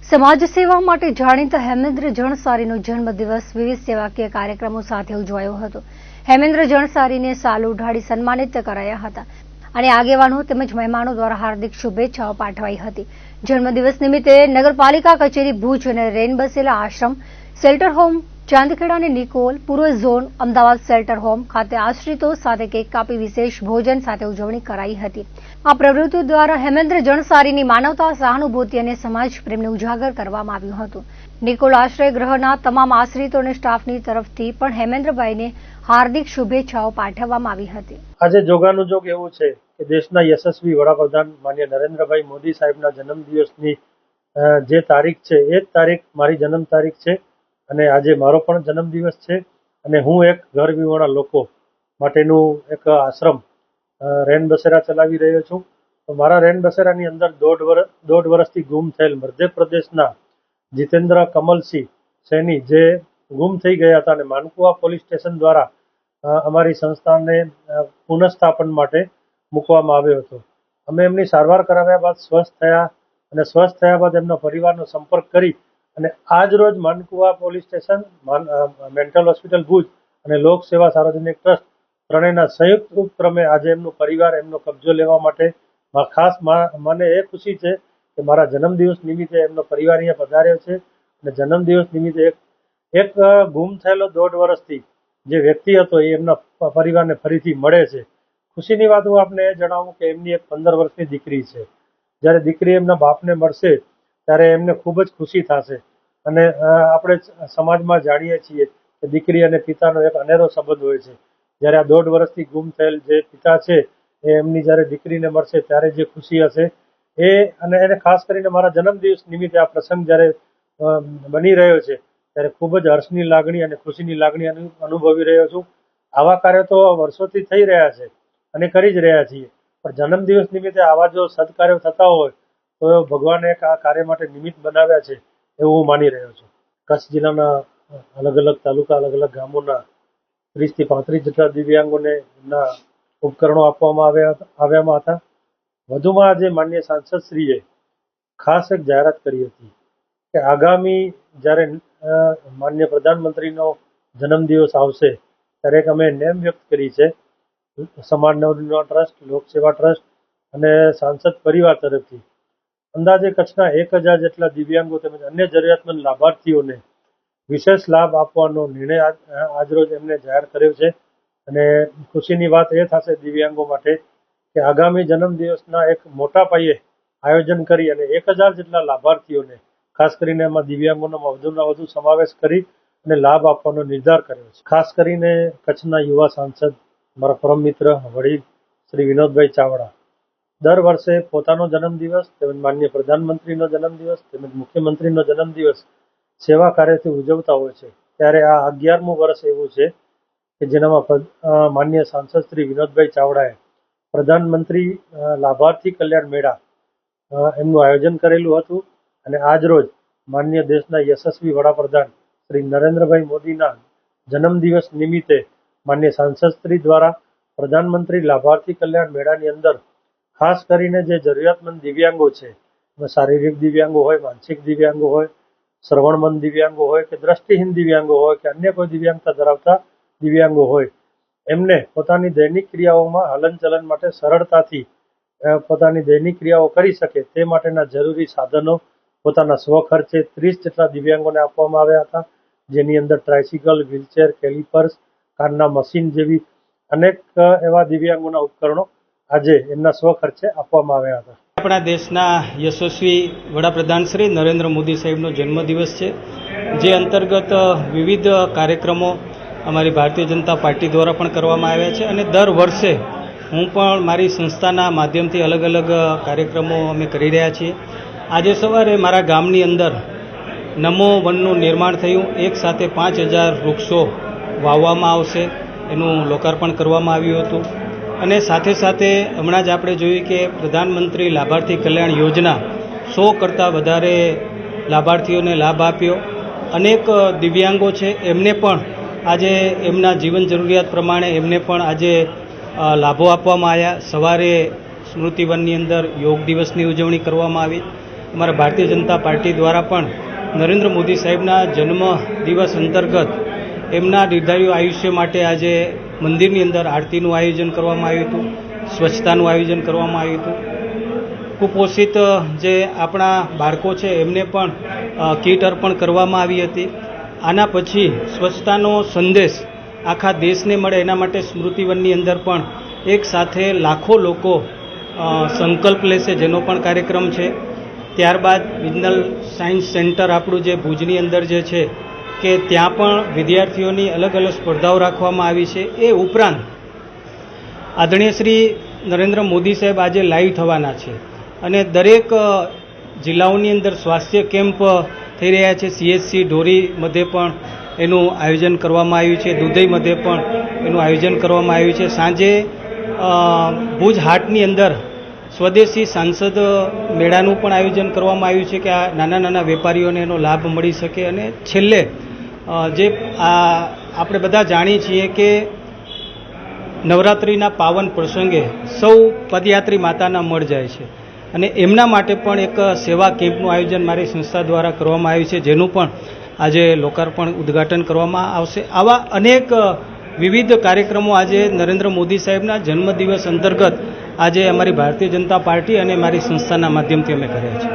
સમાજ સેવા માટે જાણીતા હેમેન્દ્ર જણસારીનો જન્મદિવસ વિવિધ સેવાકીય કાર્યક્રમો સાથે ઉજવાયો હતો। હેમેન્દ્ર જણસારીને સાલ ઉઢાડી સન્માનિત કરાયા હતા અને આગેવાનો તેમજ મહેમાનો દ્વારા હાર્દિક શુભેચ્છાઓ પાઠવાઈ હતી। જન્મદિવસ નિમિત્તે નગરપાલિકા કચેરી ભુજ અને રેન બસેલા આશ્રમ, શેલ્ટર હોમ ચાંદખેડા અને નિકોલ, પૂર્વ ઝોન અમદાવાદ શેલ્ટર હોમ ખાતે આશ્રિતો સાથે કેક કાપી વિશેષ ભોજન સાથે ઉજવણી કરાઈ હતી। આ પ્રવૃત્તિ દ્વારા હેમેન્દ્ર જણસારીની માનવતા, સહાનુભૂતિ અને સમાજ પ્રેમને ઉજાગર કરવામાં આવ્યું હતું। નિકોલ આશ્રય ગૃહના તમામ આશ્રિતો અને સ્ટાફની તરફથી પણ હેમેન્દ્રભાઈને હાર્દિક શુભેચ્છાઓ પાઠવવામાં આવી હતી। આજે જોગાનું જોગ એવું છે કે દેશના યશસ્વી વડાપ્રધાન માન્ય નરેન્દ્રભાઈ મોદી સાહેબના જન્મદિવસની જે તારીખ છે એ જ તારીખ મારી જન્મ તારીખ છે અને આજે મારો પણ જન્મદિવસ છે અને હું એક ઘર વિહોણા લોકો માટેનું એક આશ્રમ રેન બસેરા ચલાવી રહ્યો છું। તો મારા રેન બસેરાની અંદર દોઢ વર્ષથી ગુમ થયેલ મધ્યપ્રદેશના જીતેન્દ્ર કમલસિંહ સૈની જે ગુમ થઈ ગયા હતા અને માનકુવા પોલીસ સ્ટેશન દ્વારા અમારી સંસ્થાને પુનઃસ્થાપન માટે મૂકવામાં આવ્યો હતો। અમે એમની સારવાર કરાવ્યા બાદ સ્વસ્થ થયા અને સ્વસ્થ થયા બાદ એમના પરિવારનો સંપર્ક કરી અને આજ રોજ Mankuva police station, mental hospital Bhuj અને લોક સેવા સાર્વજનિક ટ્રસ્ટ ત્રણેયના સંયુક્ત ઉપક્રમે આજે એમનો પરિવાર એમનો કબજો લેવા માટે ખાસ મને એ ખુશી છે કે મારા જન્મદિવસ નિમિત્તે એમનો પરિવાર અહીંયા પધાર્યો છે અને જન્મદિવસ નિમિત્તે એક ગુમ થયેલો દોઢ વર્ષથી જે વ્યક્તિ હતો એ એમના પરિવારને ફરીથી મળે છે। ખુશીની વાત હું આપને એ જણાવું કે એમની એક 15 વર્ષની દીકરી છે। જ્યારે દીકરી એમના બાપને મળશે ત્યારે એમને ખૂબ જ ખુશી થશે અને આપણે સમાજમાં જાણીએ છીએ કે દીકરી અને પિતાનો એક અનેરો સંબંધ હોય છે। જ્યારે આ દોઢ વર્ષથી ગુમ થયેલ જે પિતા છે એ એમની જ્યારે દીકરીને મળશે ત્યારે જે ખુશી હશે એ અને એને ખાસ કરીને મારા જન્મદિવસ નિમિત્તે આ પ્રસંગ જ્યારે બની રહ્યો છે ત્યારે ખૂબ જ હર્ષની લાગણી અને ખુશીની લાગણી અનુભવી રહ્યો છું। આવા કાર્યો તો વર્ષોથી થઈ રહ્યા છે અને કરી જ રહ્યા છીએ, પણ જન્મદિવસ નિમિત્તે આવા જો સદકાર્યો થતા હોય તો ભગવાને એક આ કાર્ય માટે નિમિત્ત બનાવ્યા છે એવું હું માની રહ્યો છું। કચ્છ જિલ્લાના અલગ અલગ તાલુકા, અલગ અલગ ગામોના 30 થી 35 જેટલા દિવ્યાંગોને એમના ઉપકરણો આપવામાં આવ્યા હતા। વધુમાં આજે માન્ય સાંસદશ્રીએ ખાસ એક જાહેરાત કરી હતી કે આગામી જ્યારે માન્ય પ્રધાનમંત્રીનો જન્મદિવસ આવશે ત્યારે એક અમે નેમ વ્યક્ત કરી છે સમાજ નવનિર્માણ ટ્રસ્ટ, લોકસેવા ટ્રસ્ટ અને સાંસદ પરિવાર તરફથી અંદાજે કચ્છના 1000 જેટલા દિવ્યાંગો તેમજ અન્ય જરૂરિયાતમંદ લાભાર્થીઓને વિશેષ લાભ આપવાનો નિર્ણય આજરોજ એમને જાહેર કર્યો છે અને ખુશીની વાત એ થશે દિવ્યાંગો માટે કે આગામી જન્મદિવસના એક મોટા પાયે આયોજન કરી અને 1000 જેટલા લાભાર્થીઓને ખાસ કરીને એમાં દિવ્યાંગોનો વધુમાં વધુ સમાવેશ કરી અને લાભ આપવાનો નિર્ધાર કર્યો છે। ખાસ કરીને કચ્છના યુવા સાંસદ મારા પરમ મિત્ર વડીલ શ્રી વિનોદભાઈ ચાવડા દર વર્ષે પોતાનો જન્મદિવસ તેમજ માનનીય પ્રધાનમંત્રીનો જન્મદિવસ તેમજ મુખ્યમંત્રીનો જન્મદિવસ સેવા કાર્યથી ઉજવતા હોય છે। ત્યારે આ 11મું વર્ષ એવું છે કે જેનામાં માનનીય સાંસદ શ્રી વિનોદભાઈ ચાવડાએ પ્રધાનમંત્રી લાભાર્થી કલ્યાણ મેળા એમનું આયોજન કરેલું હતું અને આજ રોજ માનનીય દેશના યશસ્વી વડાપ્રધાન શ્રી નરેન્દ્રભાઈ મોદીના જન્મદિવસ નિમિત્તે માનનીય સાંસદશ્રી દ્વારા પ્રધાનમંત્રી લાભાર્થી કલ્યાણ મેળાની અંદર ખાસ કરીને જે જરૂરિયાતમંદ દિવ્યાંગો છે, શારીરિક દિવ્યાંગો હોય, માનસિક દિવ્યાંગો હોય, શ્રવણમંદ દિવ્યાંગો હોય કે દ્રષ્ટિહીન દિવ્યાંગો હોય કે અન્ય કોઈ દિવ્યાંગતા ધરાવતા દિવ્યાંગો હોય એમને પોતાની દૈનિક ક્રિયાઓમાં હલનચલન માટે સરળતાથી પોતાની દૈનિક ક્રિયાઓ કરી શકે તે માટેના જરૂરી સાધનો પોતાના સ્વખર્ચે 30 જેટલા દિવ્યાંગોને આપવામાં આવ્યા હતા, જેની અંદર ટ્રાયસિકલ, વ્હીલચેર, કેલિપર્સ, કારના મશીન જેવી અનેક એવા દિવ્યાંગોના ઉપકરણો આજે એમના સ્વખર્ચે આપવામાં આવ્યા હતા। આપણા દેશના યશસ્વી વડાપ્રધાન શ્રી નરેન્દ્ર મોદી સાહેબનો જન્મદિવસ છે, જે અંતર્ગત વિવિધ કાર્યક્રમો અમારી ભારતીય જનતા પાર્ટી દ્વારા પણ કરવામાં આવ્યા છે અને દર વર્ષે હું પણ મારી સંસ્થાના માધ્યમથી અલગ અલગ કાર્યક્રમો અમે કરી રહ્યા છીએ। આજે સવારે મારા ગામની અંદર નમો વનનું નિર્માણ થયું, એક સાથે 5000 વૃક્ષો વાવવામાં આવશે એનું લોકાર્પણ કરવામાં આવ્યું હતું અને સાથે સાથે હમણાં જ આપણે જોયું કે પ્રધાનમંત્રી લાભાર્થી કલ્યાણ યોજના 100 કરતાં વધારે લાભાર્થીઓને લાભ આપ્યો। અનેક દિવ્યાંગો છે એમને પણ આજે એમના જીવન જરૂરિયાત પ્રમાણે એમને પણ આજે લાભો આપવામાં આવ્યા। સવારે સ્મૃતિવનની અંદર યોગ દિવસની ઉજવણી કરવામાં આવી અમારા ભારતીય જનતા પાર્ટી દ્વારા પણ નરેન્દ્ર મોદી સાહેબના જન્મ દિવસ અંતર્ગત એમના દીર્ઘાયુ આયુષ્ય માટે આજે મંદિરની અંદર આરતીનું આયોજન કરવામાં આવ્યું હતું, સ્વચ્છતાનું આયોજન કરવામાં આવ્યું હતું. કુપોષિત જે આપણા બાળકો છે એમને પણ કીટ અર્પણ કરવામાં આવી હતી. આના પછી સ્વચ્છતાનો સંદેશ આખા દેશને મળે એના માટે સ્મૃતિવનની અંદર પણ એક સાથે લાખો લોકો સંકલ્પ લેશે, જેનો પણ કાર્યક્રમ છે. ત્યારબાદ રિજનલ સાયન્સ સેન્ટર આપણું જે ભુજની અંદર જે છે કે ત્યાં પણ વિદ્યાર્થીઓની અલગ અલગ સ્પર્ધાઓ રાખવામાં આવી છે. એ ઉપરાંત આદરણીય શ્રી નરેન્દ્ર મોદી સાહેબ આજે લાઈવ થવાના છે અને દરેક જિલ્લાઓની અંદર સ્વાસ્થ્ય કેમ્પ થઈ રહ્યા છે. CHC ઢોરી મધ્યે પણ એનું આયોજન કરવામાં આવ્યું છે, દુધઈ મધ્યે પણ એનું આયોજન કરવામાં આવ્યું છે. સાંજે ભુજ હાટની અંદર સ્વદેશી સાંસદ મેળાનું પણ આયોજન કરવામાં આવ્યું છે કે આ નાના નાના વેપારીઓને એનો લાભ મળી શકે. અને છેલ્લે જે આપણે બધા જાણીએ છીએ કે નવરાત્રિના પાવન પ્રસંગે સૌ પદયાત્રી માતાના મળ જાય છે અને એમના માટે પણ એક સેવા કેમ્પનું આયોજન મારી સંસ્થા દ્વારા કરવામાં આવ્યું છે, જેનું પણ આજે લોકાર્પણ ઉદ્ઘાટન કરવામાં આવશે. આવા અનેક વિવિધ કાર્યક્રમો આજે નરેન્દ્ર મોદી સાહેબના જન્મદિવસ અંતર્ગત આજે અમારી ભારતીય જનતા પાર્ટી અને મારી સંસ્થાના માધ્યમથી અમે કર્યા છે.